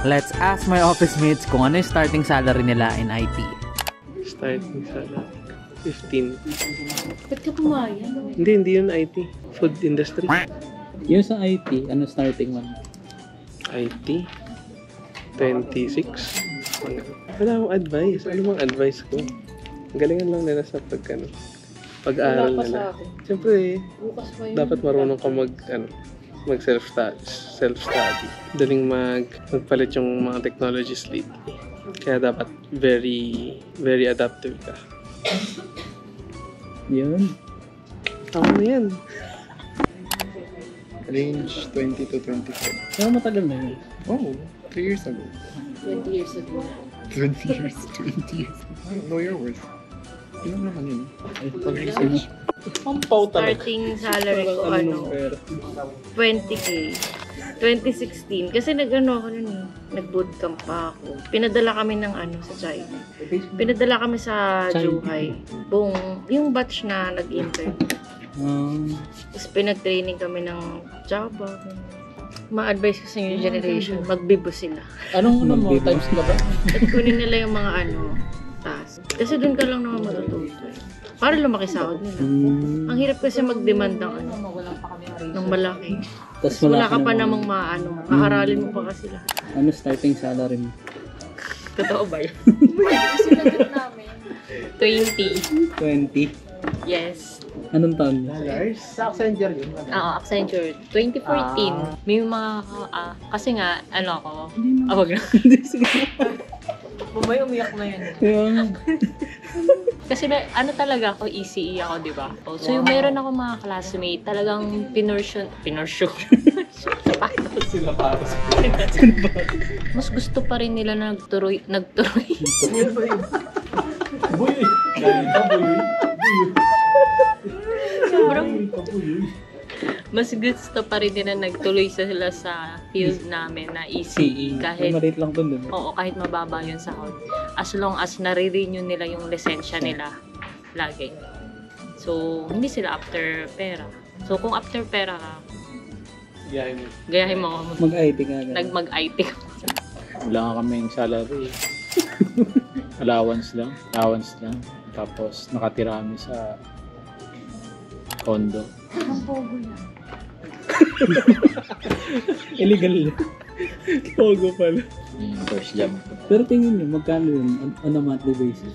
Let's ask my office mates kung ano yung starting salary nila in IT. Starting salary, 15. Ba't ka pumayag? Hindi yun IT. Food industry. Yung sa IT, ano starting one? IT? 26? Wala akong advice. Ano bang advice ko? Galingan lang nila sa pag-aaral Wala pa nila. sa akin. Siyempre, Bukas pa yun. dapat marunong ka mag self-study. Daling magpalit yung mga technologies lately. Kaya dapat very, very adaptive ka. Yun. Tama na yan. Range 20 to 25. Pero matagal na yun. Oh, 3 years ago. 20 years ago. 20 years, 20 years. Know your worth. Yun naman yun. Pag-research. Starting salary ko, 20K. 2016. Kasi nag-ano ako nun eh. Nag-bootcamp pa ako. Pinadala kami ng sa China. Pinadala kami sa Zhuhai. Yung batch na nag-intern. Tapos pinag-training kami ng Java. Ma-advise ko sa new generation, magbibo sila. Anong mo? Times ka ba? At kunin nila yung mga task. Kasi doon ka lang naman matututo eh. Para lumaki sahod nila. Ang hirap kasi mag-demand ng ng malaki. Tapos Wala ka pa namang kaaralin mo pa kasi lahat. Ano starting salary mo? Totoo ba yun? Sinagot namin. 20. 20? Yes. Anong taon niya? Sa Accenture yun. Oo, Accenture. 2014. May mga, kasi nga, ako. Wag na. Bumay, umiyak na yun. Kasi talaga ako, ECE ako, di ba? So, yung meron ako mga classmate, talagang pinursyon. Sapatos. Sila para sa Mas gusto pa rin nila na nagturoy. Buy! Sobrang mas gusto pa rin nila nagtuloy sila sa field namin na ECE. Kahit, maliit lang doon din. oo, kahit mababa yung sahod. As long as nare-renew nila yung lisensya nila lagi. So, hindi sila after pera. So, kung after pera ka, gayahin mo. Mag-IT ka. Mag-IT ka. Wala nga kaming salary. Allowance lang. Tapos nakatira kami sa condo. Illegal. Pogo pala. First job. Pero tingin niyo, magkano yun on a monthly basis?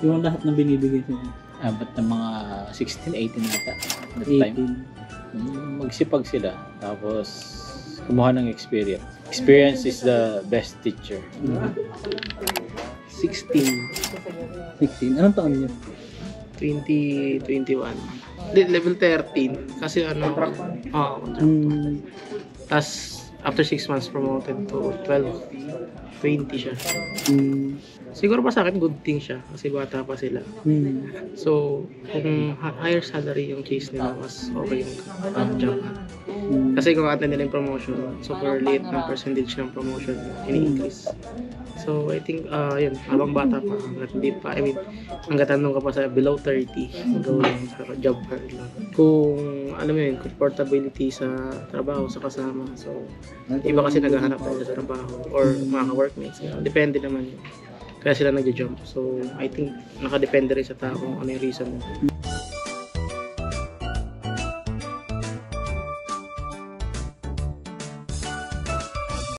Yung lahat na binibigay sa inyo? Abot ng mga 16, 18 nata. That time. 18. Magsipag sila. Tapos kumuha ng experience. Experience is the best teacher. 16. 16. Anong taon niyo? 2021. Level 13. Kasi contract. Tapos, after 6 months promoted to 12. 20 siya. Siguro pa sa akin, good thing siya. Kasi bata pa sila. So, kung higher salary yung case nila, mas okay yung job. Kasi kung atin nila yung promotion, super late ng percentage ng promotion ini-increase. So, I think, yun, habang bata pa, hanggat tanong ka pa sa below 30, go lang sa job hard lang. Kung, alam mo yun, comfortability sa trabaho, sa kasama. So, iba kasi naghahanap tayo sa trabaho or mga workmates. Depende naman yun. Kaya sila nag-jump. So, I think, nakadepende rin sa tao kung ano yung reason mo.